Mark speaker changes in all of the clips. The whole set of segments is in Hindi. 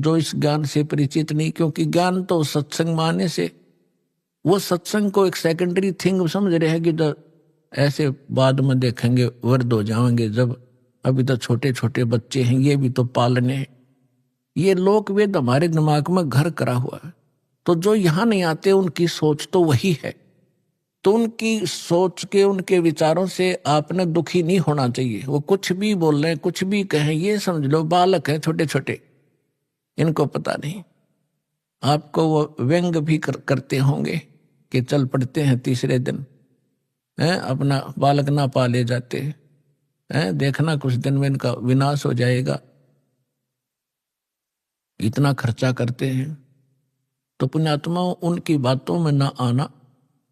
Speaker 1: जो इस ज्ञान से परिचित नहीं, क्योंकि ज्ञान तो सत्संग माने से, वो सत्संग को एक सेकेंडरी थिंग समझ रहे हैं कि तो ऐसे बाद में देखेंगे, वृद्ध हो जाएंगे, जब अभी तो छोटे छोटे बच्चे हैं, ये भी तो पालने हैं। ये लोक वेद हमारे दिमाग में घर करा हुआ है। तो जो यहाँ नहीं आते उनकी सोच तो वही है। तो उनकी सोच के, उनके विचारों से आपने दुखी नहीं होना चाहिए। वो कुछ भी बोल रहे हैं, कुछ भी कहें, ये समझ लो बालक हैं छोटे छोटे, इनको पता नहीं। आपको वो व्यंग भी करते होंगे कि चल पड़ते हैं तीसरे दिन, हैं अपना बालक ना पाले जाते हैं, देखना कुछ दिन में इनका विनाश हो जाएगा, इतना खर्चा करते हैं। तो पुण्यात्मा उनकी बातों में ना आना,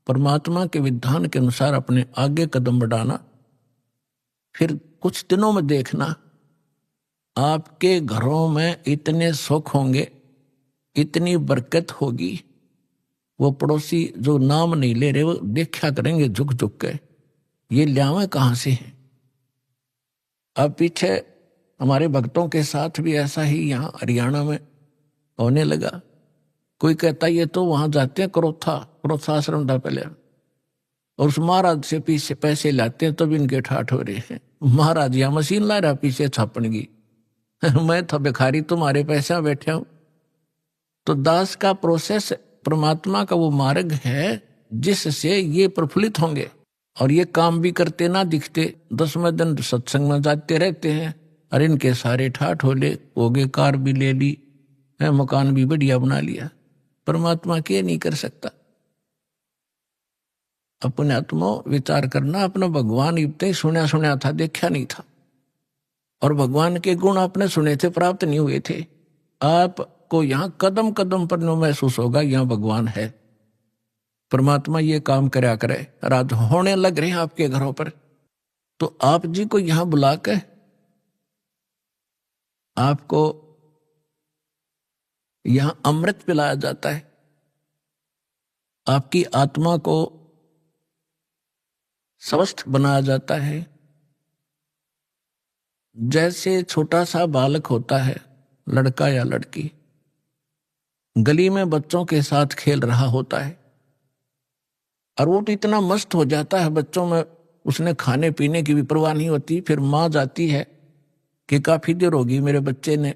Speaker 1: परमात्मा के विधान के अनुसार अपने आगे कदम बढ़ाना। फिर कुछ दिनों में देखना आपके घरों में इतने सुख होंगे, इतनी बरकत होगी, वो पड़ोसी जो नाम नहीं ले रहे वो देखा करेंगे झुक झुक के, ये ल्यावे कहाँ से है। अब पीछे हमारे भक्तों के साथ भी ऐसा ही यहाँ हरियाणा में होने लगा। कोई कहता ये तो वहां जाते हैं क्रोथा आश्रम था पहले, और उस महाराज से पीछे पैसे लाते हैं, तब इनके ठाठ हो रहे हैं। महाराज यहाँ मशीन ला रहा पीछे छापन की मैं था भिखारी, तुम्हारे पैसे में बैठा हूं। तो दास का प्रोसेस, परमात्मा का वो मार्ग है जिससे ये प्रफुल्लित होंगे। और ये काम भी करते ना दिखते, 10वें दिन सत्संग में जाते रहते हैं, और इनके सारे ठाठ हो गए, कार भी ले ली है, मकान भी बढ़िया बना लिया। परमात्मा के नहीं कर सकता। अपने आत्मा विचार करना, अपना भगवान इतने सुना था, देखा नहीं था, और भगवान के गुण आपने सुने थे, प्राप्त नहीं हुए थे। आपको यहाँ कदम कदम पर महसूस होगा यहाँ भगवान है, परमात्मा ये काम करया करे। रात होने लग रहे हैं आपके घरों पर, तो आप जी को यहाँ बुला कर आपको यहां अमृत पिलाया जाता है, आपकी आत्मा को स्वस्थ बनाया जाता है। जैसे छोटा सा बालक होता है, लड़का या लड़की, गली में बच्चों के साथ खेल रहा होता है, और वो तो इतना मस्त हो जाता है बच्चों में, उसने खाने पीने की भी परवाह नहीं होती। फिर माँ जाती है कि काफी देर होगी मेरे बच्चे ने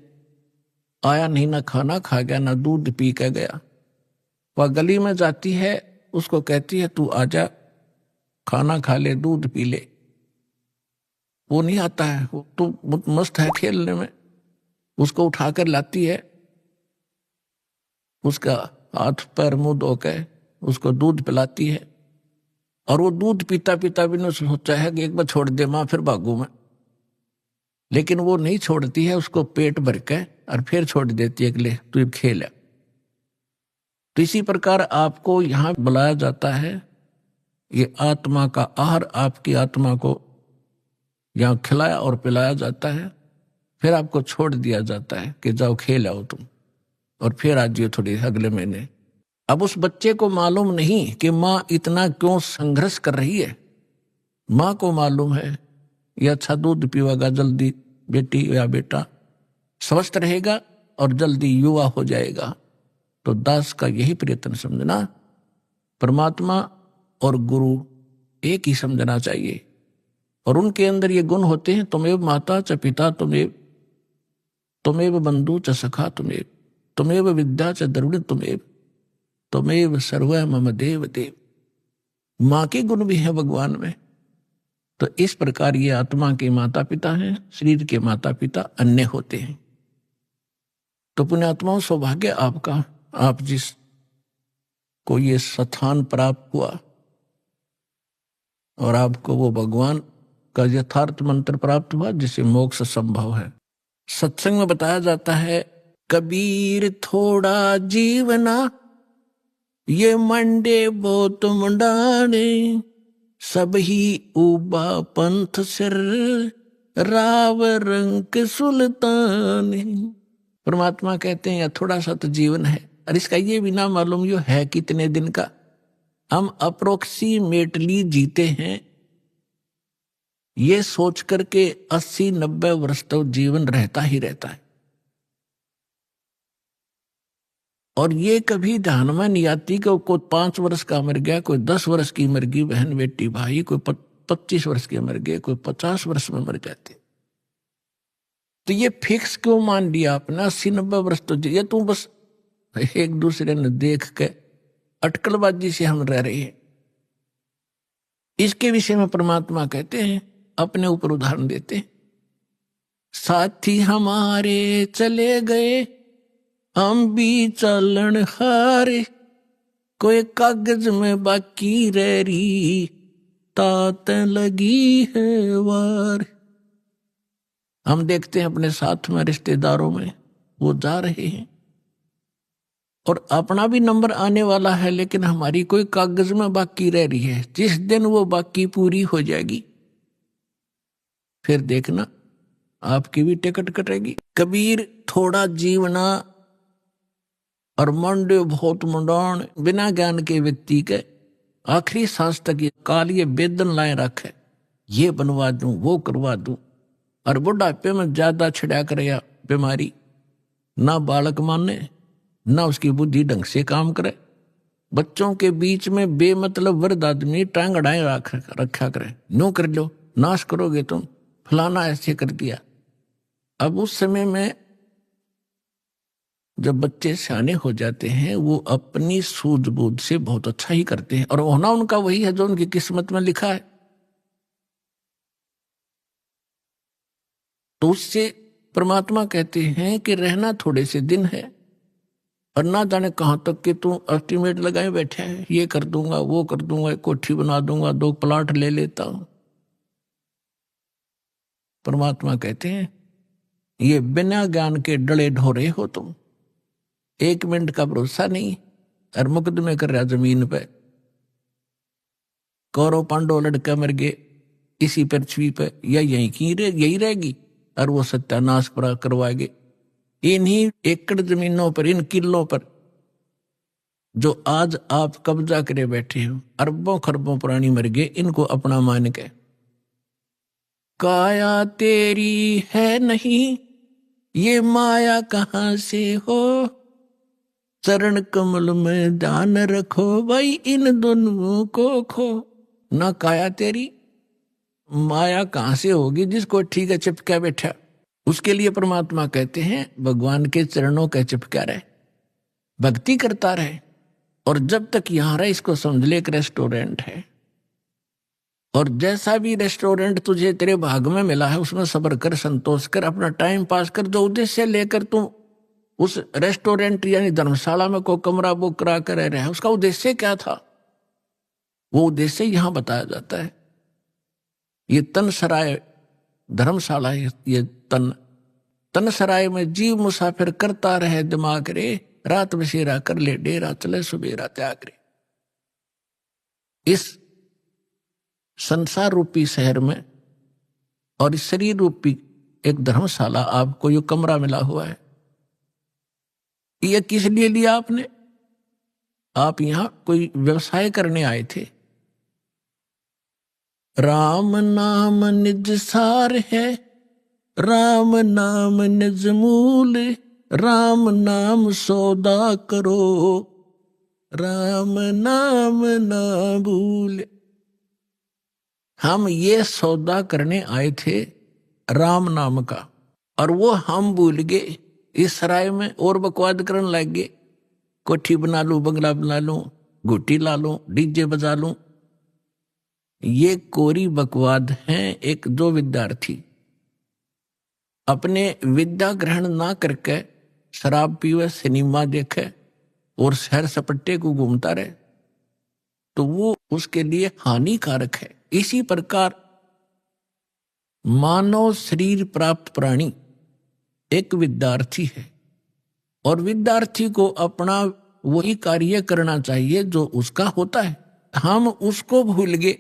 Speaker 1: आया नहीं, ना खाना खा गया ना दूध पी के गया। वह गली में जाती है, उसको कहती है तू आजा, खाना खा ले, दूध पी ले। वो नहीं आता है, वो तो बहुत मस्त है खेलने में। उसको उठाकर लाती है, उसका हाथ पैर मुंह धो के उसको दूध पिलाती है, और वो दूध पीता पीता भी नहीं सोचा है कि एक बार छोड़ दे माँ, फिर भागू मैं। लेकिन वो नहीं छोड़ती है, उसको पेट भर के और फिर छोड़ देती है कि ले तू खेल। तो इसी प्रकार आपको यहां बुलाया जाता है, ये आत्मा का आहार आपकी आत्मा को यहां खिलाया और पिलाया जाता है। फिर आपको छोड़ दिया जाता है कि जाओ खेल आओ तुम, और फिर आ जाइए थोड़ी अगले महीने। अब उस बच्चे को मालूम नहीं कि माँ इतना क्यों संघर्ष कर रही है। माँ को मालूम है ये अच्छा दूध पीवागा, जल्दी बेटी या बेटा स्वस्थ रहेगा और जल्दी युवा हो जाएगा। तो दास का यही प्रयत्न समझना, परमात्मा और गुरु एक ही समझना चाहिए, और उनके अंदर ये गुण होते हैं, तुमेव माता च पिता तुमेव, तुमेव बंधु च सखा तुमेव, तुमेव विद्या च द्रविण तुमेव, तुमेव सर्व मम देव देव। माँ के गुण भी है भगवान में। तो इस प्रकार ये आत्मा के माता पिता हैं, शरीर के माता पिता अन्य होते हैं। तो पुण्यात्माओं, सौभाग्य आपका, आप जिस को ये स्थान प्राप्त हुआ, और आपको वो भगवान का यथार्थ मंत्र प्राप्त हुआ जिससे मोक्ष संभव है। सत्संग में बताया जाता है, कबीर थोड़ा जीवना ये मंडे बहुत मुंडाने, सब ही उबा पंथ सिर राव रंग सुल्तान। परमात्मा कहते हैं थोड़ा सा तो जीवन है, और इसका ये भी ना मालूम यो है कितने दिन का। हम अप्रोक्सीमेटली जीते हैं ये सोच करके 80-90 वर्ष तक जीवन रहता ही रहता है। और ये कभी ध्यान में नहीं आती कि कोई 5 वर्ष का मर गया, कोई 10 वर्ष की मर गई बहन बेटी भाई, कोई 25 वर्ष के मर गए, कोई 50 वर्ष में मर जाते। तो ये फिक्स क्यों मान लिया आपने? 80-90 वर्ष तो ये तू बस एक दूसरे ने देख के अटकलबाजी से हम रह रहे हैं। इसके विषय में परमात्मा कहते हैं, अपने ऊपर उदाहरण देते हैं, साथी हमारे चले गए हम भी चलन हारे, कोई कागज में बाकी रह रही तात लगी है वार। हम देखते हैं अपने साथ में रिश्तेदारों में वो जा रहे हैं और अपना भी नंबर आने वाला है, लेकिन हमारी कोई कागज में बाकी रह रही है। जिस दिन वो बाकी पूरी हो जाएगी फिर देखना आपकी भी टिकट कटेगी। कबीर थोड़ा जीवना और मंडे बहुत मंडान, बिना ज्ञान के व्यक्ति के आखिरी सांस तक ये काल ये बेदन लाए रखे, ये बनवा दूं वो करवा दूं। और बुढ़ापे में ज्यादा छिड़ा कर बीमारी, ना बालक माने ना उसकी बुद्धि ढंग से काम करे। बच्चों के बीच में बेमतलब वृद्ध आदमी टांग अड़ाए रखा करे, नो कर लो नाश करोगे तुम, फलाना ऐसे कर दिया। अब उस समय में जब बच्चे सियाने हो जाते हैं वो अपनी सूझबूझ से बहुत अच्छा ही करते हैं और होना उनका वही है जो उनकी किस्मत में लिखा है। तो उससे परमात्मा कहते हैं कि रहना थोड़े से दिन है और ना जाने कहां तक कि तू एस्टिमेट लगाए बैठे है, ये कर दूंगा वो कर दूंगा, एक कोठी बना दूंगा, 2 प्लाट ले लेता हूं। परमात्मा कहते हैं ये बिना ज्ञान के डले ढोरे हो तुम, 1 मिनट का भरोसा नहीं और मुकदमे कर रहा जमीन पे। कौरव पांडव लड़का मर गए इसी पृथ्वी पे या यही रहेगी और वो सत्यानाश करवाएंगे। इन्हीं एकड़ जमीनों पर, इन किलों पर जो आज आप कब्जा करे बैठे हो, अरबों खरबों पुरानी मर गए, इनको अपना मान के काया तेरी है नहीं ये माया कहां से हो, चरण कमल में ध्यान रखो भाई इन दोनों को खो। ना काया तेरी, माया कहां से होगी जिसको ठीक है चिपका बैठा। उसके लिए परमात्मा कहते हैं भगवान के चरणों का चिपका रहे, भक्ति करता रहे। और जब तक यहां रहे इसको समझ ले एक रेस्टोरेंट है और जैसा भी रेस्टोरेंट तुझे तेरे भाग में मिला है उसमें सब्र कर, संतोष कर, अपना टाइम पास कर। जो उद्देश्य लेकर तू उस रेस्टोरेंट यानी धर्मशाला में कोई कमरा बुक करा कर रह रहा है, उसका उद्देश्य क्या था, वो उद्देश्य यहां बताया जाता है। ये तन सराय धर्मशाला है, ये तन सराय में जीव मुसाफिर करता रहे दिमाग रे, रात बसेरा कर ले डेरा चले सुबेरा त्याग रे। इस संसार रूपी शहर में और इस शरीर रूपी एक धर्मशाला आपको ये कमरा मिला हुआ है। ये किस लिए लिया आपने? आप यहां कोई व्यवसाय करने आए थे। राम नाम निज सार है, राम नाम निज मूल, राम नाम सौदा करो, राम नाम ना भूल। हम ये सौदा करने आए थे राम नाम का और वो हम भूल गए इस सराय में और बकवाद करने लग गए। कोठी बना लूं, बंगला बना लूं, घुट्टी ला लूं, डीजे बजा लूं। ये कोरी बकवाद है। एक जो विद्यार्थी अपने विद्या ग्रहण ना करके शराब पीवे, सिनेमा देखे और सैर सपट्टे को घूमता रहे तो वो उसके लिए हानिकारक है। इसी प्रकार मानव शरीर प्राप्त प्राणी एक विद्यार्थी है और विद्यार्थी को अपना वही कार्य करना चाहिए जो उसका होता है। हम उसको भूल गए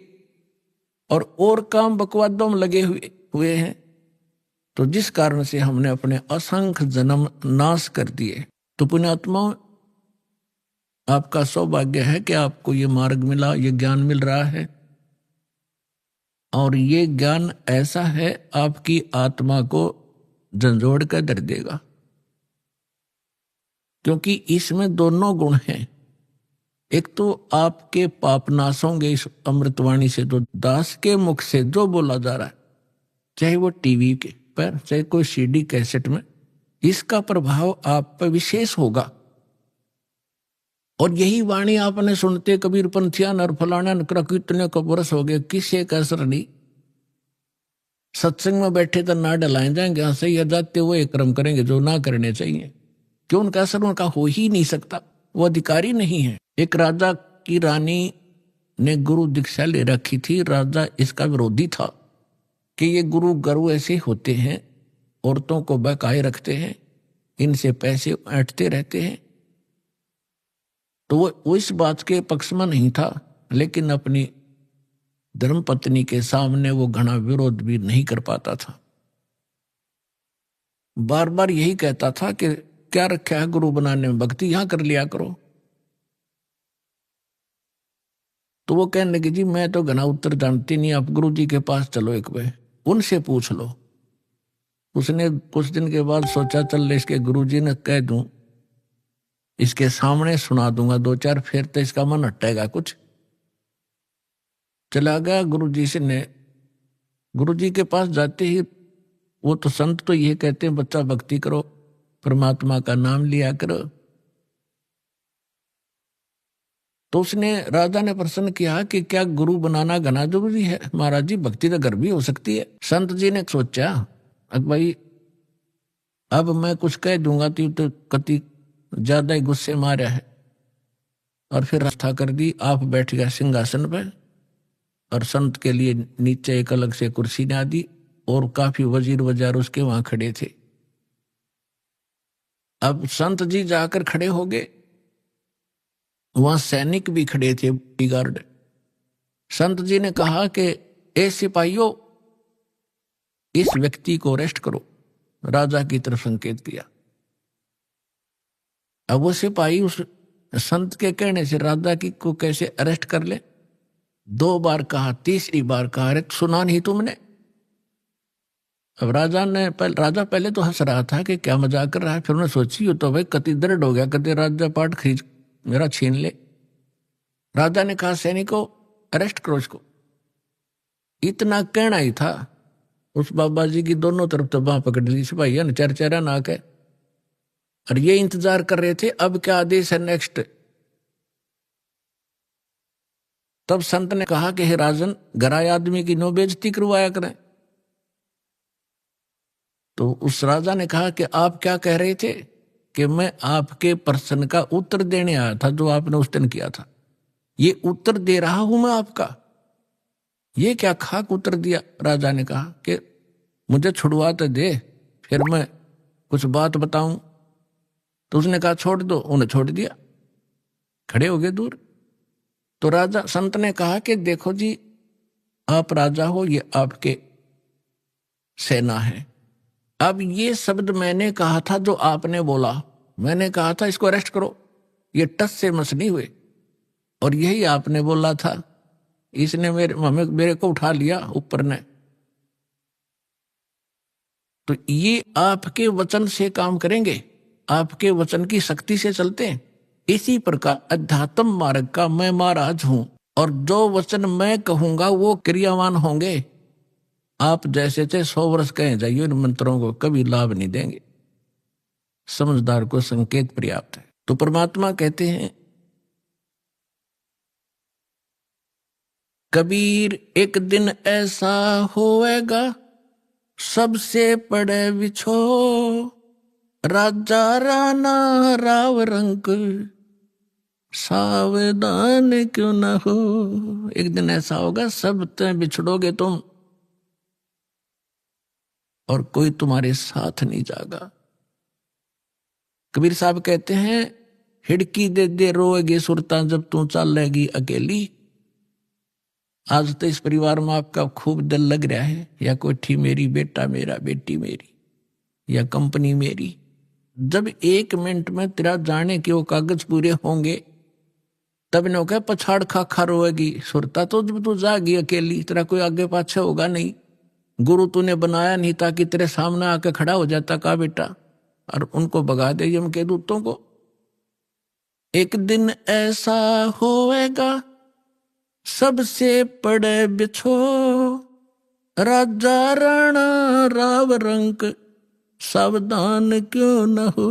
Speaker 1: और काम बकवादों में लगे हुए हैं, तो जिस कारण से हमने अपने असंख्य जन्म नाश कर दिए। तो पुण्यात्मा, आपका सौभाग्य है कि आपको ये मार्ग मिला, ये ज्ञान मिल रहा है और ये ज्ञान ऐसा है आपकी आत्मा को झंझोड़ कर धर देगा। क्योंकि इसमें दोनों गुण हैं। एक तो आपके पाप नाश होंगे इस अमृतवाणी से, जो दास के मुख से जो बोला जा रहा है, चाहे वो टीवी के पर, चाहे कोई सीडी कैसेट में, इसका प्रभाव आप पर विशेष होगा। और यही वाणी आपने सुनते कबीर पंथिया नर फलाना नकरा कितने को बरस हो गए, किसे का असर नहीं। सत्संग में बैठे तो ना डलाए जाएंगे, हाँ सही जाते वो एक कर्म करेंगे जो ना करने चाहिए, क्यों उनका असर उनका हो ही नहीं सकता, वो अधिकारी नहीं है। एक राजा की रानी ने गुरु दीक्षा ले रखी थी। राजा इसका विरोधी था कि ये गुरु गरु ऐसे होते हैं, औरतों को बहकाए रखते हैं, इनसे पैसे ऐंठते रहते हैं। तो वो इस बात के पक्ष में नहीं था, लेकिन अपनी धर्मपत्नी के सामने वो घना विरोध भी नहीं कर पाता था। बार बार यही कहता था कि क्या रखा है गुरु बनाने में, भक्ति यहां कर लिया करो। तो वो कहने लगी जी मैं तो घना उत्तर जानती नहीं, आप गुरु जी के पास चलो, एक बार उनसे पूछ लो। उसने कुछ दिन के बाद सोचा चल इसके गुरु जी ने कह दूं, इसके सामने सुना दूंगा दो चार, फिर तो इसका मन हटेगा कुछ। चला गया गुरु जी से ने। गुरु जी के पास जाते ही वो तो संत तो ये कहते हैं बच्चा भक्ति करो, परमात्मा का नाम लिया करो। तो उसने राजा ने प्रश्न किया कि क्या गुरु बनाना घना जरूरी है? महाराज जी भक्ति तो घर भी हो सकती है। संत जी ने सोचा भाई अब मैं कुछ कह दूंगा तो कति ज्यादा ही गुस्से मारा है, और फिर रास्ता कर दी। आप बैठ गया सिंहासन पे, और संत के लिए नीचे एक अलग से कुर्सी ना दी, और काफी वजीर वजार उसके वहां खड़े थे। अब संत जी जाकर खड़े हो गए, वहां सैनिक भी खड़े थे, गार्ड। संत जी ने कहा कि ए सिपाहियों, इस व्यक्ति को अरेस्ट करो। राजा की तरफ संकेत किया। अब वो सिपाही उस संत के कहने से राजा की को कैसे अरेस्ट कर ले? 2 बार कहा, तीसरी बार कहा अरे सुना नहीं तुमने? अब राजा पहले तो हंस रहा था कि क्या मजाक कर रहा है, फिर उन्होंने सोची तो भाई कति दर्द हो गया, कति राजा पाठ खींच मेरा छीन ले। राजा ने कहा सैनिकों अरेस्ट करो इसको। इतना कहना ही था, उस बाबा जी की दोनों तरफ तो बांह पकड़ ली सिपाही ने, चरचरा नाक है, और ये इंतजार कर रहे थे अब क्या आदेश है नेक्स्ट। तब संत ने कहा कि हे राजन, गराय आदमी की नो बेइज्जती करवाया करें। तो उस राजा ने कहा कि आप क्या कह रहे थे? कि मैं आपके प्रश्न का उत्तर देने आया था जो आपने उस दिन किया था, ये उत्तर दे रहा हूं मैं आपका। ये क्या खाक उत्तर दिया? राजा ने कहा कि मुझे छुड़वा तो दे, फिर मैं कुछ बात बताऊं। तो उसने कहा छोड़ दो, उन्हें छोड़ दिया, खड़े हो गए दूर। तो राजा संत ने कहा कि देखो जी आप राजा हो, ये आपके सेना है। अब ये शब्द मैंने कहा था जो आपने बोला, मैंने कहा था इसको अरेस्ट करो, ये टस से मस नहीं हुए, और यही आपने बोला था, इसने मेरे को उठा लिया ऊपर ने। तो ये आपके वचन से काम करेंगे, आपके वचन की शक्ति से चलते हैं। इसी प्रकार अध्यात्म मार्ग का मैं महाराज हूं, और जो वचन मैं कहूंगा वो क्रियावान होंगे। आप जैसे थे 100 वर्ष कहे जाइए, इन मंत्रों को कभी लाभ नहीं देंगे। समझदार को संकेत पर्याप्त है। तो परमात्मा कहते हैं कबीर एक दिन ऐसा होएगा, सबसे पड़े बिछो, राजा राना राव रंग, सावधान क्यों न हो। एक दिन ऐसा होगा सब ते बिछड़ोगे तुम, और कोई तुम्हारे साथ नहीं जागा। कबीर साहब कहते हैं हिड़की दे दे रोएगी सुरता जब तू चलेगी अकेली। आज तो इस परिवार में आपका खूब दिल लग रहा है, या कोठी मेरी, बेटा मेरा, बेटी मेरी, या कंपनी मेरी। जब 1 मिनट में तेरा जाने के वो कागज पूरे होंगे, तब न कह पछाड़ खा खा रोएगी सुरता, तो जब तू जागी अकेली, तेरा कोई आगे पाछे होगा नहीं। गुरु तूने बनाया नहीं ताकि तेरे सामने आके खड़ा हो जाता का बेटा, और उनको भगा दे यम के दूतों को। एक दिन ऐसा होएगा सबसे पड़े बिछो, राजा राणा राव रंक सावधान क्यों न हो।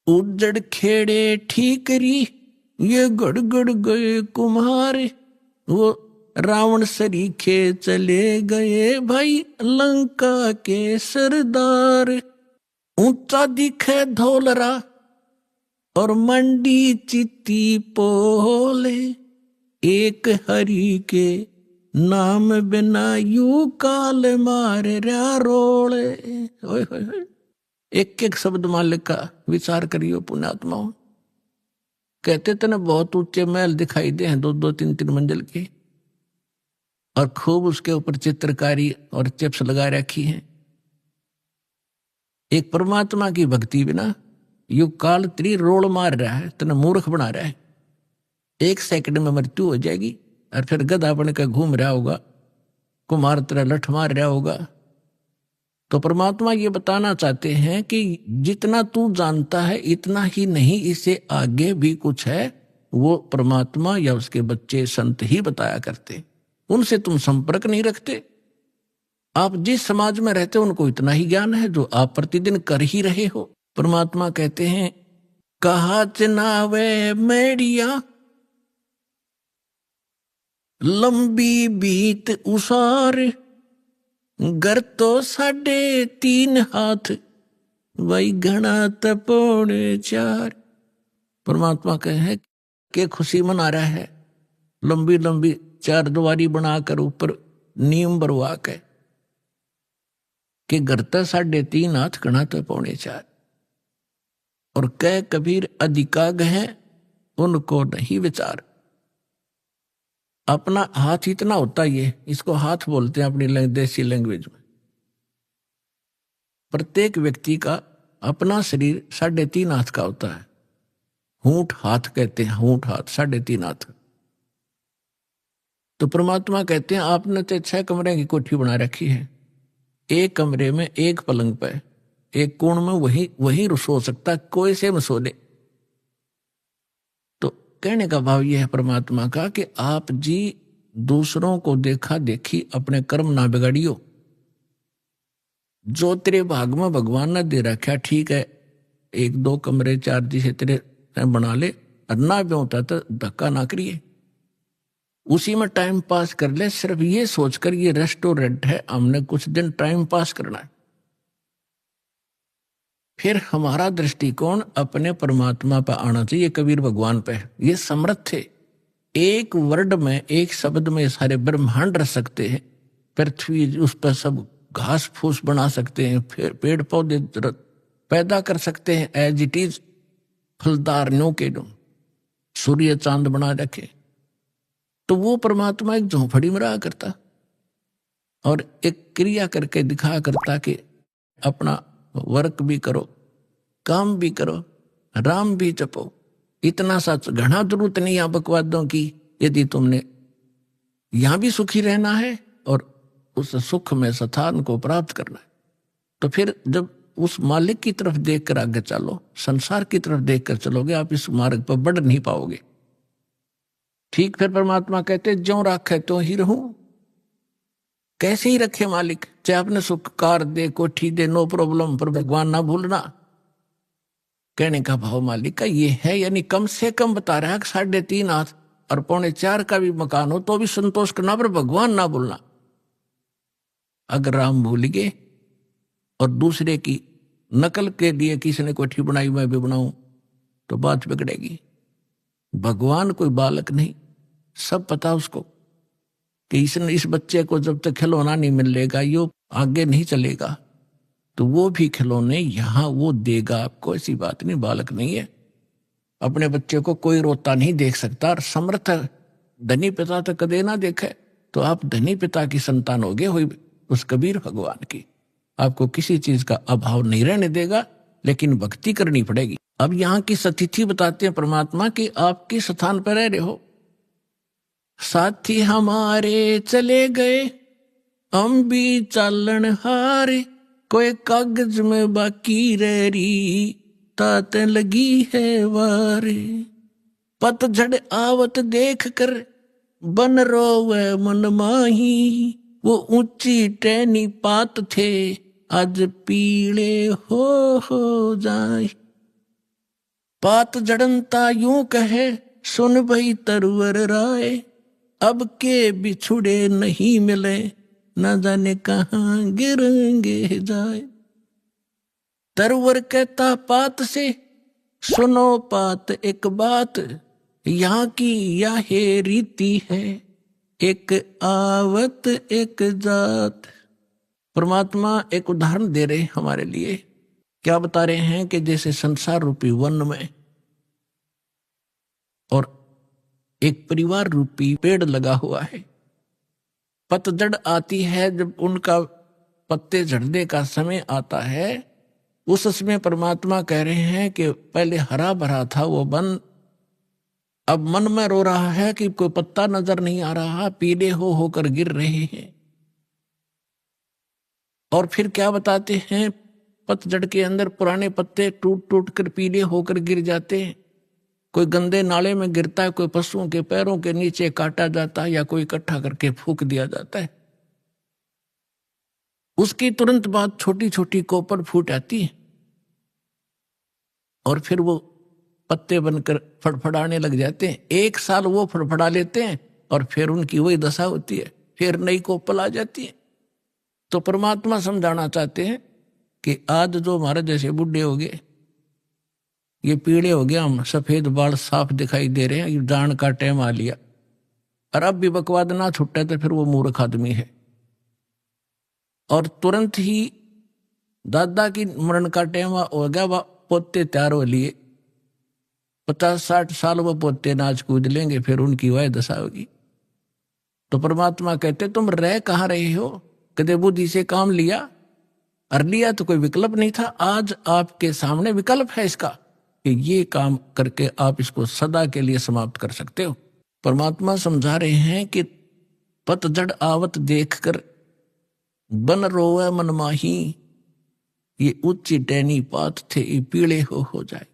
Speaker 1: उजड़ खेड़े ठीकरी ये गड़गड़ गए कुम्हार, वो रावण सरीखे चले गए भाई लंका के सरदार। ऊंचा दिखे धौलरा और मंडी चित्ती पोले, एक हरि के नाम बिना यू काल मारे रा रोले। एक एक शब्द मालिक का विचार करियो पुण्यात्माओं। कहते थे ना बहुत ऊंचे महल दिखाई दे हैं, 2-2 3-3 मंजिल के, और खूब उसके ऊपर चित्रकारी और चिप्स लगा रखी है। एक परमात्मा की भक्ति बिना युग काल त्री रोल मार रहा है, तना मूर्ख बना रहा है। 1 सेकंड में मृत्यु हो जाएगी और फिर गधा बन के घूम रहा होगा, कुमार तरह लठ मार रहा होगा। तो परमात्मा ये बताना चाहते हैं कि जितना तू जानता है इतना ही नहीं, इससे आगे भी कुछ है। वो परमात्मा या उसके बच्चे संत ही बताया करते, उनसे तुम संपर्क नहीं रखते। आप जिस समाज में रहते हो उनको इतना ही ज्ञान है जो आप प्रतिदिन कर ही रहे हो। परमात्मा कहते हैं कहा चनावे मेड़िया लंबी बीत उसार, घर तो 3.5 हाथ वही घना तपोड़े 4। परमात्मा कहे कि खुशी मना रहा है, लंबी लंबी 4 द्वारी बनाकर ऊपर नीम बरवा के कि घर तो 3.5 हाथ घना तपोड़े 4। और कह कबीर अधिकाग है उनको नहीं विचार। अपना हाथ इतना होता ही है, इसको हाथ बोलते हैं अपनी देसी लैंग्वेज में। प्रत्येक व्यक्ति का अपना शरीर 3.5 हाथ का होता है। हूंठ हाथ कहते हैं, हूंठ हाथ 3.5 हाथ। तो परमात्मा कहते हैं आपने तो 6 कमरे की कोठी बना रखी है, एक कमरे में एक पलंग पे एक कोण में वही सो सकता, कोई से में सो ले। तो कहने का भाव यह है परमात्मा का कि आप जी दूसरों को देखा देखी अपने कर्म ना बिगाड़ियो। जो तेरे भाग में भगवान ने दे रखा ठीक है, 1-2 कमरे 4 दिशे तेरे बना ले, और ना भी होता तो धक्का ना करिए, उसी में टाइम पास कर ले। सिर्फ ये सोचकर ये रेस्टोरेंट है, हमने कुछ दिन टाइम पास करना है। फिर हमारा दृष्टिकोण अपने परमात्मा पर आना चाहिए, कबीर भगवान पे। ये समर्थ थे, एक वर्ड में एक शब्द में सारे ब्रह्मांड रख सकते हैं। पृथ्वी उस पर सब घास फूस बना सकते हैं, फिर पेड़ पौधे पैदा कर सकते हैं एज इट इज, फलदार नो के नो, सूर्य चांद बना रखे। तो वो परमात्मा एक झोंपड़ी में रहा करता और एक क्रिया करके दिखा करता कि अपना वर्क भी करो, काम भी करो, राम भी जपो। इतना सा घना जरूरत नहीं है बकवादों की। यदि तुमने यहां भी सुखी रहना है और उस सुख में स्थान को प्राप्त करना है, तो फिर जब उस मालिक की तरफ देखकर आगे चलो, संसार की तरफ देखकर चलोगे, आप इस मार्ग पर बढ़ नहीं पाओगे। ठीक फिर परमात्मा कहते ज्यों राखे तो ही रहूं। कैसे ही रखे मालिक, चाहे आपने सुख कार दे, कोठी दे, नो प्रॉब्लम, पर भगवान ना भूलना। कहने का भाव मालिक का ये है, यानी कम से कम बता रहा है कि 3.5 हाथ और 3.25 का भी मकान हो तो भी संतोष करना, पर भगवान ना भूलना। अगर राम भूल गए और दूसरे की नकल के लिए किसी ने कोठी बनाई मैं भी बनाऊं तो बात बिगड़ेगी। भगवान कोई बालक नहीं, सब पता उसको कि इस बच्चे को जब तक खिलौना नहीं मिलेगा यो आगे नहीं चलेगा, तो वो भी खिलौने यहां वो देगा आपको। ऐसी बात नहीं, बालक नहीं है। अपने बच्चे को कोई रोता नहीं देख सकता, और समर्थ धनी पिता तो कदे ना देखे, तो आप धनी पिता की संतान होगे हुई उस कबीर भगवान की। आपको किसी चीज का अभाव नहीं रहने देगा, लेकिन भक्ति करनी पड़ेगी। अब यहाँ की सतिथि बताते हैं परमात्मा की, आप किस स्थान पर रह रहे हो। साथी हमारे चले गए हम भी चालन हारे, कोई कागज में बाकी रह रही, ताते लगी है वारे। पतझड़ आवत देख कर बन रोवे मन माही, वो ऊंची टहनी पात थे आज पीले हो जाए। पात जड़नता यूं कहे सुन भई तरवर राय, अब के बिछुड़े नहीं मिले न जाने कहाँ गिरेंगे जाए। तरवर कहता पात से सुनो पात एक बात, यहाँ की यह रीति है एक आवत एक जात। परमात्मा एक उदाहरण दे रहे हमारे लिए। क्या बता रहे हैं कि जैसे संसार रूपी वन में और एक परिवार रूपी पेड़ लगा हुआ है, पतझड़ आती है जब उनका पत्ते झड़ने का समय आता है, उस समय परमात्मा कह रहे हैं कि पहले हरा भरा था वो वन, अब मन में रो रहा है कि कोई पत्ता नजर नहीं आ रहा, पीले होकर गिर रहे हैं। और फिर क्या बताते हैं, पतझड़ के अंदर पुराने पत्ते टूट टूट कर पीले होकर गिर जाते हैं। कोई गंदे नाले में गिरता है, कोई पशुओं के पैरों के नीचे काटा जाता है, या कोई इकट्ठा करके फूंक दिया जाता है। उसकी तुरंत बाद छोटी छोटी कोपर फूट आती है और फिर वो पत्ते बनकर फड़फड़ाने लग जाते हैं। एक साल वो फड़फड़ा लेते हैं और फिर उनकी वही दशा होती है, फिर नई कोपल आ जाती है। तो परमात्मा समझाना चाहते हैं कि आज जो हमारे जैसे बुढ़े हो गए, ये पीले हो गया, हम सफेद बाल साफ दिखाई दे रहे हैं, ये जान का टाइम आ लिया, और अब भी बकवाद ना छुट्टा तो फिर वो मूर्ख आदमी है। और तुरंत ही दादा की मरण का टाइम हो गया, वह पोते तैयार हो लिए, 50-60 साल वो पोते नाच कूद लेंगे, फिर उनकी वह दशा होगी। तो परमात्मा कहते तुम रह कहाँ रहे हो, कदे बुद्धि से काम लिया, और लिया तो कोई विकल्प नहीं था। आज आपके सामने विकल्प है इसका कि ये काम करके आप इसको सदा के लिए समाप्त कर सकते हो। परमात्मा समझा रहे हैं कि पतझड़ आवत देखकर बन रोवे मन माही, ये ऊंची टहनी पात थे ये पीले हो जाए।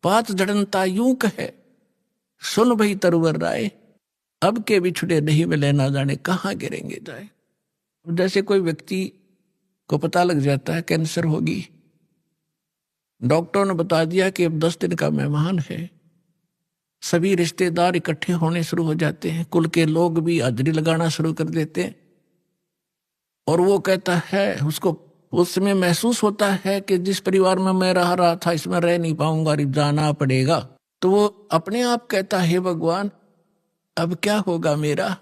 Speaker 1: पात जड़नता यूं कहे सुन भई तरवर राय, अब के बिछुड़े नहीं मिले ना जाने कहाँ गिरेंगे जाए। जैसे कोई व्यक्ति को पता लग जाता है कैंसर होगी, डॉक्टर ने बता दिया कि अब 10 दिन का मेहमान है, सभी रिश्तेदार इकट्ठे होने शुरू हो जाते हैं, कुल के लोग भी हाजिरी लगाना शुरू कर देते हैं। और वो कहता है, उसको उस समय महसूस होता है कि जिस परिवार में मैं रह रहा था इसमें रह नहीं पाऊंगा, जाना पड़ेगा। तो वो अपने आप कहता है भगवान अब क्या होगा मेरा,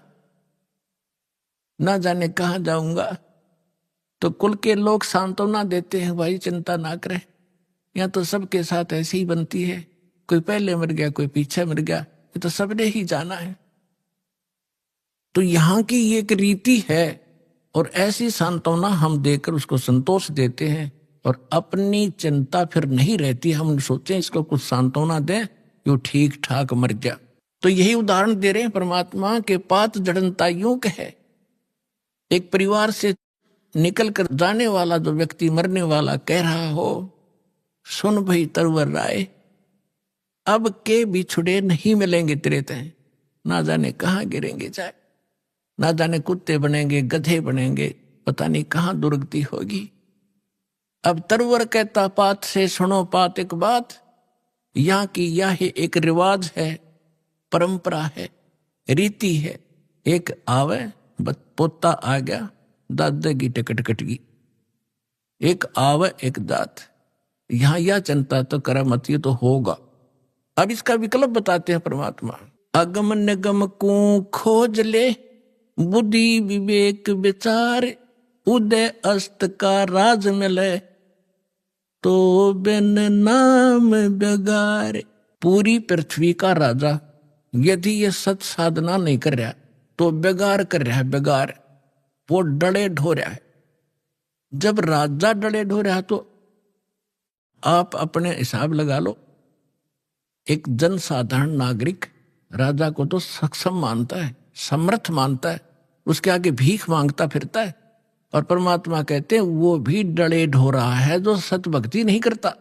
Speaker 1: ना जाने कहाँ जाऊंगा। तो कुल के लोग सांत्वना देते हैं, भाई चिंता ना करें, यहाँ तो सबके साथ ऐसी ही बनती है, कोई पहले मर गया कोई पीछे मर गया, ये तो सबने ही जाना है। तो यहाँ की ये एक रीति है, और ऐसी सांत्वना हम देकर उसको संतोष देते हैं, और अपनी चिंता फिर नहीं रहती। हम सोचें इसको कुछ सांत्वना दें कि वो ठीक ठाक मर गया। तो यही उदाहरण दे रहे हैं परमात्मा के पात जड़नता यूं कहे, एक परिवार से निकल कर जाने वाला जो व्यक्ति मरने वाला कह रहा हो सुन भई तरवर राय, अब के बिछुड़े नहीं मिलेंगे तेरे तय, ना जाने कहाँ गिरेंगे जाए, ना जाने कुत्ते बनेंगे गधे बनेंगे, पता नहीं कहाँ दुर्गति होगी। अब तरवर कहता पात से सुनो पात एक बात, यहाँ की यह एक रिवाज है, परंपरा है, रीति है। एक आवे पोता आ गया, दादा की टिकट कट गई, एक आवे एक दात, यहाँ यह चिंता तो करा मत, ये तो होगा। अब इसका विकल्प बताते हैं परमात्मा, अगम निगम को खोज ले बुद्धि विवेक विचार, उदय अस्त का राज मिले तो बिन नाम बेगार। पूरी पृथ्वी का राजा यदि ये सत साधना नहीं कर रहा तो बेगार कर रहा है, बेगार, वो डले ढो रहा है। जब राजा डले ढो रहा तो आप अपने हिसाब लगा लो, एक जनसाधारण नागरिक राजा को तो सक्षम मानता है, समर्थ मानता है, उसके आगे भीख मांगता फिरता है। और परमात्मा कहते हैं वो भी डले ढो रहा है जो सत भक्ति नहीं करता।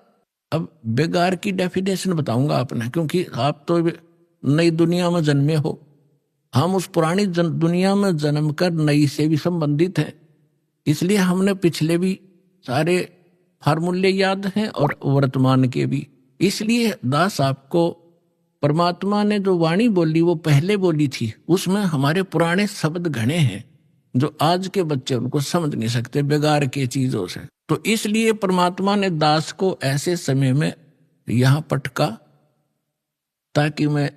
Speaker 1: अब बेगार की डेफिनेशन बताऊंगा आपने, क्योंकि आप तो नई दुनिया में जन्मे हो, हम उस पुरानी दुनिया में जन्म कर नई से भी संबंधित हैं, इसलिए हमने पिछले भी सारे फार्मूले याद हैं और वर्तमान के भी। इसलिए दास आपको परमात्मा ने जो वाणी बोली वो पहले बोली थी, उसमें हमारे पुराने शब्द घने हैं जो आज के बच्चे उनको समझ नहीं सकते बेगार के चीजों से। तो इसलिए परमात्मा ने दास को ऐसे समय में यहां पटका ताकि मैं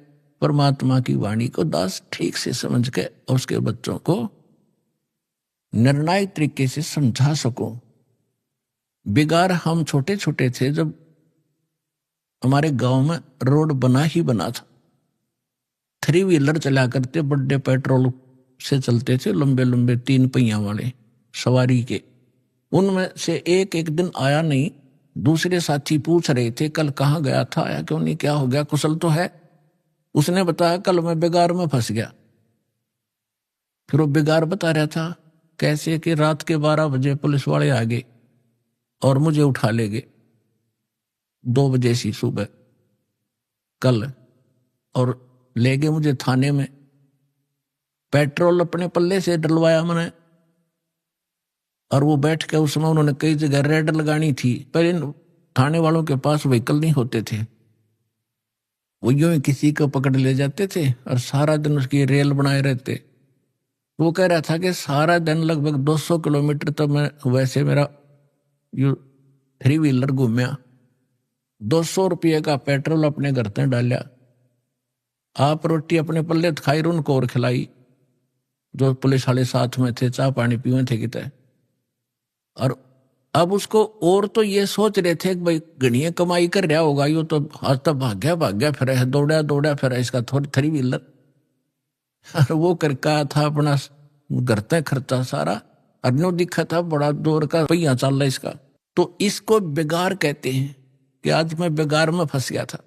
Speaker 1: परमात्मा की वाणी को दास ठीक से समझ के उसके बच्चों को निर्णायक तरीके से समझा सकूं। बेगार हम छोटे छोटे थे जब हमारे गांव में रोड बना ही बना था, 3 व्हीलर चला करते, बड़े पेट्रोल से चलते थे, लंबे लंबे 3 पहिया वाले सवारी के। उनमें से एक दिन आया नहीं, दूसरे साथी पूछ रहे थे कल कहाँ गया था, आया क्यों नहीं, क्या हो गया, कुशल तो है? उसने बताया कल मैं बेगार में फंस गया। फिर वो बेगार बता रहा था कैसे कि रात के 12 बजे पुलिस वाले आ गए और मुझे उठा ले गए 2 बजे सी सुबह कल, और ले गए मुझे थाने में। पेट्रोल अपने पल्ले से डलवाया मैंने, और वो बैठ के उसमें उन्होंने कई जगह रेड लगानी थी। पहले थाने वालों के पास व्हीकल नहीं होते थे, वो यूं ही किसी को पकड़ ले जाते थे और सारा दिन उसकी रेल बनाए रहते। वो कह रहा था कि सारा दिन लगभग 200 किलोमीटर तो मैं वैसे मेरा 3 व्हीलर घूमया, 200 रुपये का पेट्रोल अपने घर से डाला, आप रोटी अपने पल्ले खाई, उनको और खिलाई जो पुलिस वाले साथ में थे, चाय पानी पीवे थे कितने। और अब उसको और तो ये सोच रहे थे कि भाई गणिया कमाई कर रहा होगा, यो तो आज तक भाग्या फिर है, दौड़ा फिर है इसका 3 व्हीलर। और वो करका था अपना घर तक खर्चा सारा, और दिखा था बड़ा दौर का पहिया चल रहा इसका। तो इसको बेगार कहते हैं कि आज मैं बेगार में फंस गया था।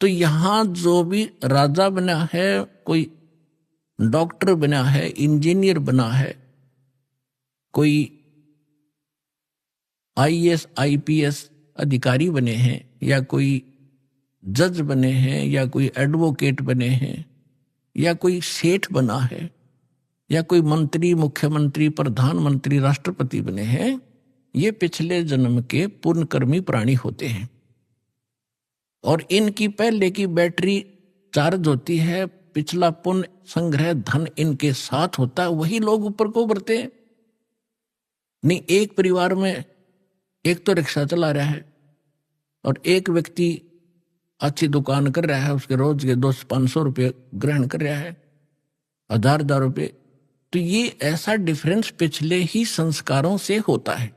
Speaker 1: तो यहां जो भी राजा बना है, कोई डॉक्टर बना है, इंजीनियर बना है, कोई IAS IPS अधिकारी बने हैं, या कोई जज बने हैं, या कोई एडवोकेट बने हैं, या कोई सेठ बना है, या कोई मंत्री, मुख्यमंत्री, प्रधानमंत्री, राष्ट्रपति बने हैं, ये पिछले जन्म के पुण्यकर्मी प्राणी होते हैं। और इनकी पहले की बैटरी चार्ज होती है, पिछला पुण्य संग्रह धन इनके साथ होता है, वही लोग ऊपर को उभरते हैं। नहीं, एक परिवार में एक तो रिक्शा चला रहा है और एक व्यक्ति अच्छी दुकान कर रहा है, उसके रोज के 200-500 रुपये ग्रहण कर रहा है, 1000 रुपये। तो ये ऐसा डिफरेंस पिछले ही संस्कारों से होता है।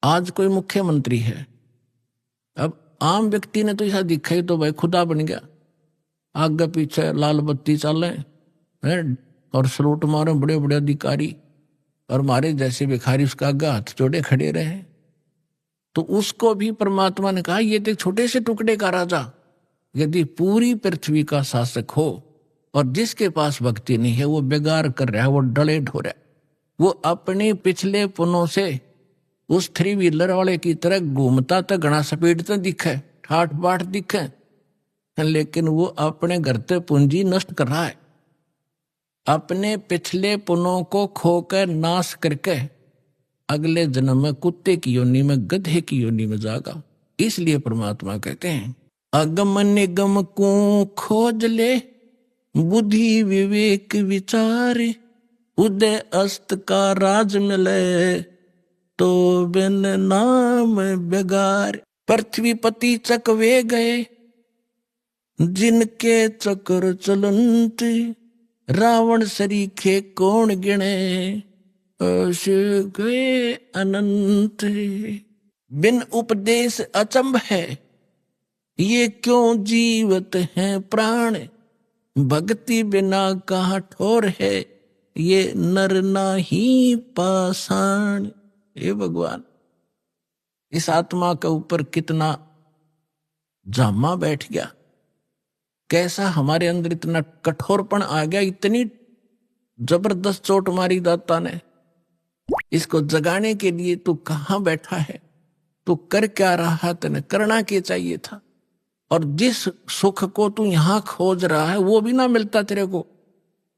Speaker 1: आज कोई मुख्यमंत्री है, अब आम व्यक्ति ने तो ऐसा दिखा ही तो भाई खुदा बन गया, आगे पीछे लाल बत्ती चले हैं और सलूट मारे बड़े बड़े अधिकारी, और हमारे जैसे भिखारी उसका आगे हाथ जोड़े खड़े रहे। तो उसको भी परमात्मा ने कहा ये तो छोटे से टुकड़े का राजा यदि पूरी पृथ्वी का शासक हो, और जिसके पास भक्ति नहीं है वो बेगार कर रहा है, वो डले ढो रहा है, वो अपने पिछले पुनों से उस 3 व्हीलर वाले की तरह घूमता तो घना स्पीड तो दिखे, ठाठ बाट दिखे, लेकिन वो अपने घर से पूंजी नष्ट कर रहा है, अपने पिछले पुनों को खोकर नाश करके अगले जन्म में कुत्ते की योनि में, गधे की योनि में जागा। इसलिए परमात्मा कहते हैं अगम निगम को खोज ले, बुद्धि विवेक विचार, उदय अस्त का राज मिले, तो बिन नाम बेगार। पृथ्वीपति चकवे गए, जिनके चक्र चलंत, रावण सरीखे कौन गिने, गए अनंत। बिन उपदेश अचंभ है, ये क्यों जीवत हैं प्राण, भक्ति बिना कहाँ ठोर है, ये नर नाही पाषाण। हे भगवान, इस आत्मा के ऊपर कितना जामा बैठ गया, कैसा हमारे अंदर इतना कठोरपन आ गया, इतनी जबरदस्त चोट मारी दाता ने। इसको जगाने के लिए तू कहाँ बैठा है, तो कर क्या रहा तने, करना क्या चाहिए था। और जिस सुख को तू यहां खोज रहा है वो भी ना मिलता तेरे को,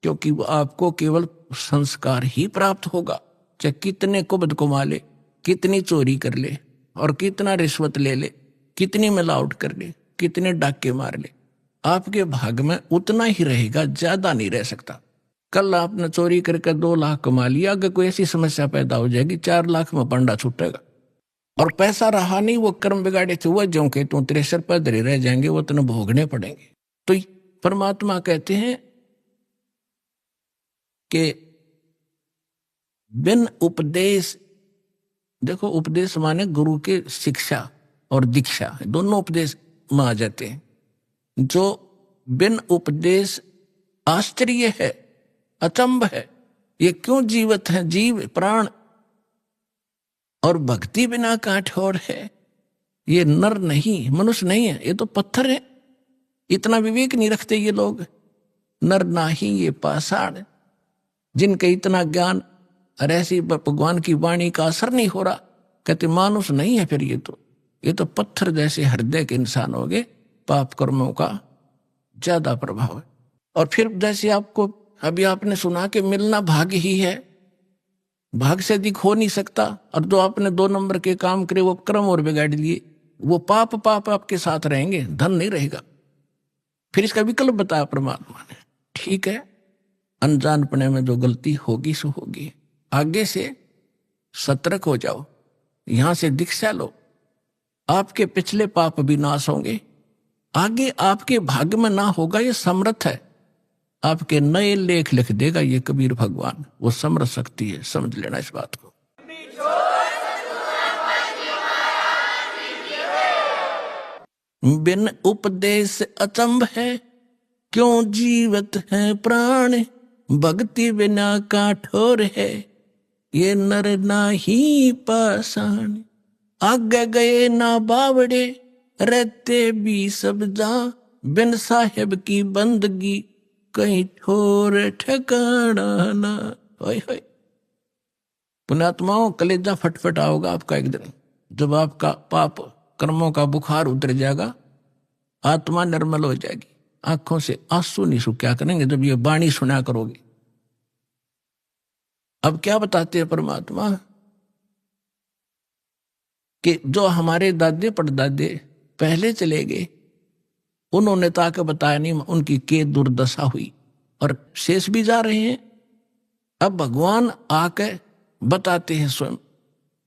Speaker 1: क्योंकि वो आपको केवल संस्कार ही प्राप्त होगा। चाहे कितने कुबद कमा ले, कितनी चोरी कर ले, और कितना रिश्वत ले ले, कितनी मिलावट कर ले, कितने डाके मार ले, आपके भाग में उतना ही रहेगा, ज्यादा नहीं रह सकता। कल आपने चोरी करके 2 लाख कमा लिया, अगर कोई ऐसी समस्या पैदा हो जाएगी 4 लाख में पंडा छूटेगा। और पैसा रहा नहीं, वो कर्म बिगाड़े थे वो जो के तू तेरे सर पर धरे रह जाएंगे, वो तेने भोगने पड़ेंगे। तो परमात्मा कहते हैं कि बिन उपदेश, देखो उपदेश माने गुरु के शिक्षा और दीक्षा, दोनों उपदेश में आ जाते हैं। जो बिन उपदेश आश्चर्य है, अचंभ है, ये क्यों जीवित है, जीव प्राण, और भक्ति बिना काठोर है। ये नर नहीं, मनुष्य नहीं है, ये तो पत्थर है। इतना विवेक नहीं रखते ये लोग। नर नाही ये पाषाण, जिनके इतना ज्ञान और ऐसी भगवान की वाणी का असर नहीं हो रहा, कहते मानुष नहीं है। फिर ये तो पत्थर जैसे हृदय के इंसान हो गए। पाप कर्मों का ज्यादा प्रभाव है। और फिर जैसे आपको अभी आपने सुना कि मिलना भाग्य ही है, भाग से अधिक हो नहीं सकता। और जो आपने 2 नंबर के काम करे वो कर्म और बिगाड़ लिए, वो पाप आपके साथ रहेंगे, धन नहीं रहेगा। फिर इसका विकल्प बताया परमात्मा ने। ठीक है, अनजानपने में जो गलती होगी सो होगी, आगे से सतर्क हो जाओ, यहां से दीक्षा लो, आपके पिछले पाप भी नाश होंगे। आगे आपके भाग्य में ना होगा, ये समर्थ है, आपके नए लेख लिख देगा ये कबीर भगवान। वो समर्थ शक्ति है, समझ लेना इस बात को। बिन उपदेश अचंभ है, क्यों जीवत है प्राण, भक्ति बिना काठोर है, ये नर नाही पाषाण। आगे गए ना बावड़े, रहते भी सब जा, बिन साहेब की बंदगी, कहीं ठोर ठिकाना ना। होय होय पुण्यात्माओं, कलेजा फटफटा होगा आपका एक दिन, जब आपका पाप कर्मों का बुखार उतर जाएगा, आत्मा निर्मल हो जाएगी, आंखों से आंसू नहीं सूख। क्या करेंगे जब ये वाणी सुना करोगे। अब क्या बताते हैं परमात्मा कि जो हमारे दादे परदादे पहले चले गए, उन्होंने तो आके बताया नहीं उनकी के दुर्दशा हुई, और शेष भी जा रहे हैं। अब भगवान आके बताते हैं स्वयं,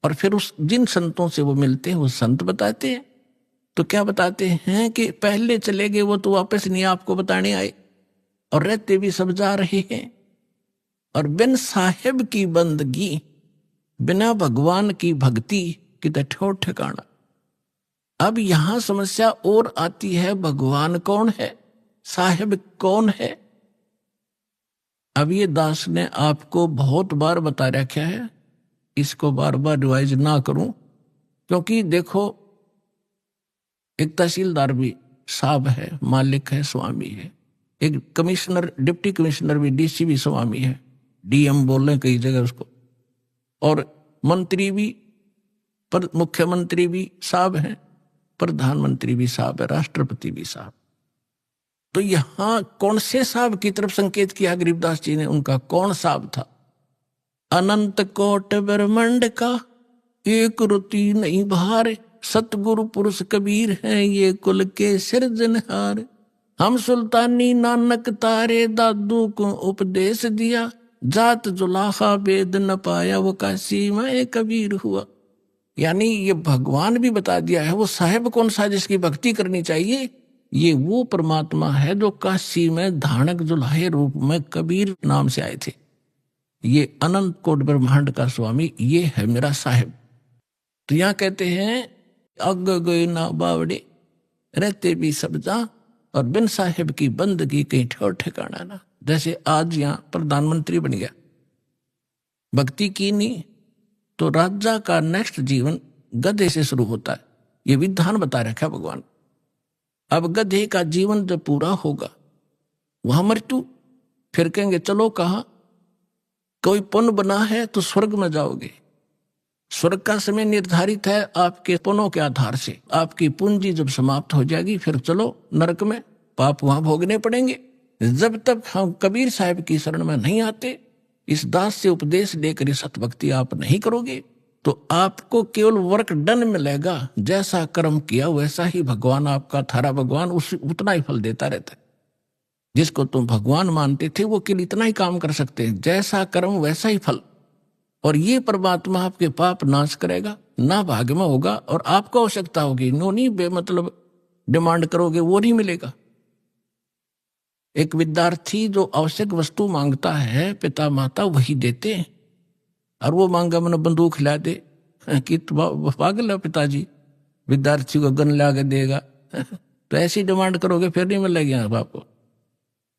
Speaker 1: और फिर उस जिन संतों से वो मिलते हैं वो संत बताते हैं। तो क्या बताते हैं कि पहले चले गए वो तो वापस नहीं आपको बताने आए, और रहते भी सब जा रहे हैं। और बिन साहेब की बंदगी, बिना भगवान की भक्ति की तो ठोर ठिकाना। अब यहां समस्या और आती है, भगवान कौन है, साहेब कौन है। अब ये दास ने आपको बहुत बार बता रखा है, इसको बार बार रिवाइज ना करूं, क्योंकि देखो एक तहसीलदार भी साहब है, मालिक है, स्वामी है। एक कमिश्नर, डिप्टी कमिश्नर भी, डीसी भी स्वामी है, डीएम बोल रहे कई जगह उसको। और मंत्री भी, पर मुख्यमंत्री भी साहब है, प्रधानमंत्री भी साहब है, राष्ट्रपति भी साहब। तो यहां कौन से साहब की तरफ संकेत किया गरीबदास जी ने, उनका कौन साहब था। अनंत कोट ब्रह्मांड का एक रुति नहीं भार, सतगुरु पुरुष कबीर हैं ये कुल के सिरजनहार। हम सुल्तानी नानक तारे दादू को उपदेश दिया, जात जुलाहा वेद न पाया वो काशी में कबीर हुआ। यानी ये भगवान भी बता दिया है वो साहेब कौन सा जिसकी भक्ति करनी चाहिए। ये वो परमात्मा है जो काशी में धानक जुलाहे रूप में कबीर नाम से आए थे। ये अनंत कोट ब्रह्मांड का स्वामी, ये है मेरा साहेब। तो यहां कहते हैं अग गए ना बावड़े, रहते भी सब जा, और बिन साहेब की बंदगी कहीं ठोर ठिकाना ना। जैसे आज यहां प्रधानमंत्री बन गया, भक्ति की नहीं तो राजा का नेक्स्ट जीवन गधे से शुरू होता है। ये विधान बता रखा है भगवान। अब गधे का जीवन जब पूरा होगा वहां मृत्यु, फिर कहेंगे चलो कहा कोई पुण्य बना है तो स्वर्ग में जाओगे, स्वर्ग का समय निर्धारित है आपके पुण्यों के आधार से। आपकी पूंजी जब समाप्त हो जाएगी फिर चलो नरक में, पाप वहां भोगने पड़ेंगे। जब तक हम कबीर साहब की शरण में नहीं आते, इस दास से उपदेश लेकर सत भक्ति आप नहीं करोगे, तो आपको केवल वर्क डन मिलेगा। जैसा कर्म किया वैसा ही भगवान आपका, थारा भगवान उस उतना ही फल देता रहता है। जिसको तुम भगवान मानते थे वो केवल इतना ही काम कर सकते हैं, जैसा कर्म वैसा ही फल। और ये परमात्मा आपके पाप नाश करेगा, ना भाग्य में होगा, और आपको आवश्यकता होगी नो नहीं बेमतलब डिमांड करोगे वो नहीं मिलेगा। एक विद्यार्थी जो आवश्यक वस्तु मांगता है, पिता माता वही देते हैं। और वो मांगा मैंने बंदूक खिला दे कि पागल है पिताजी, विद्यार्थी को गन ला के देगा तो ऐसी डिमांड करोगे फिर नहीं मिलेगी आपको।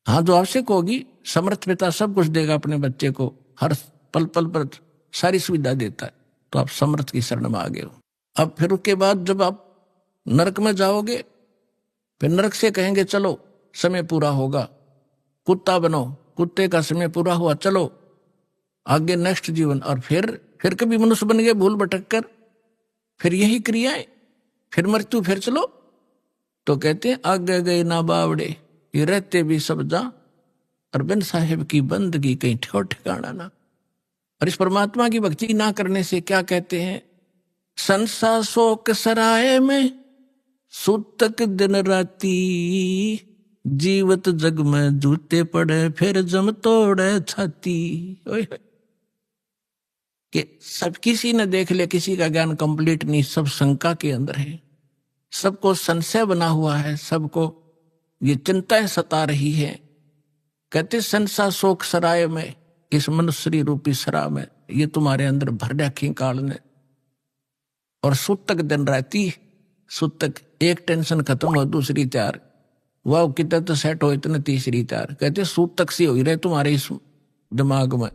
Speaker 1: हाँ, जो आवश्यक होगी, समर्थ पिता सब कुछ देगा अपने बच्चे को, हर पल पल पर सारी सुविधा देता है, तो आप समर्थ की शरण में आ गए हो। अब फिर उसके बाद जब आप नरक में जाओगे, फिर नरक से कहेंगे चलो समय पूरा होगा, कुत्ता बनो, कुत्ते का समय पूरा हुआ, चलो आगे नेक्स्ट जीवन। और फिर कभी मनुष्य बन गए भूल भटक कर, फिर यही क्रियाएं, फिर मृत्यु, फिर चलो। तो कहते हैं आगे गए ना बावड़े, ये रहते भी सब जा, और बिन साहेब की बंदगी कहीं ठिकाना ठिकाना ना। और इस परमात्मा की भक्ति ना करने से क्या कहते हैं, संसा शोक सराय में सुतक दिन राती, जीवत जग में जूते पड़े फिर जम तोड़े छाती। कि सब किसी ने देख ले, किसी का ज्ञान कंप्लीट नहीं, सब शंका के अंदर है, सबको संशय बना हुआ है, सबको ये चिंताएं सता रही है। कहते संसा शोक सराय में, इस मनुष्य रूपी सरा में ये तुम्हारे अंदर भर रखी काल ने। और सुतक दिन रहती, सुतक एक टेंशन खत्म हो दूसरी तैयार, वाह कितना तो सेट हो इतने तीसरी तैयार। कहते सूतक सी हो रहे तुम्हारे इस दिमाग में,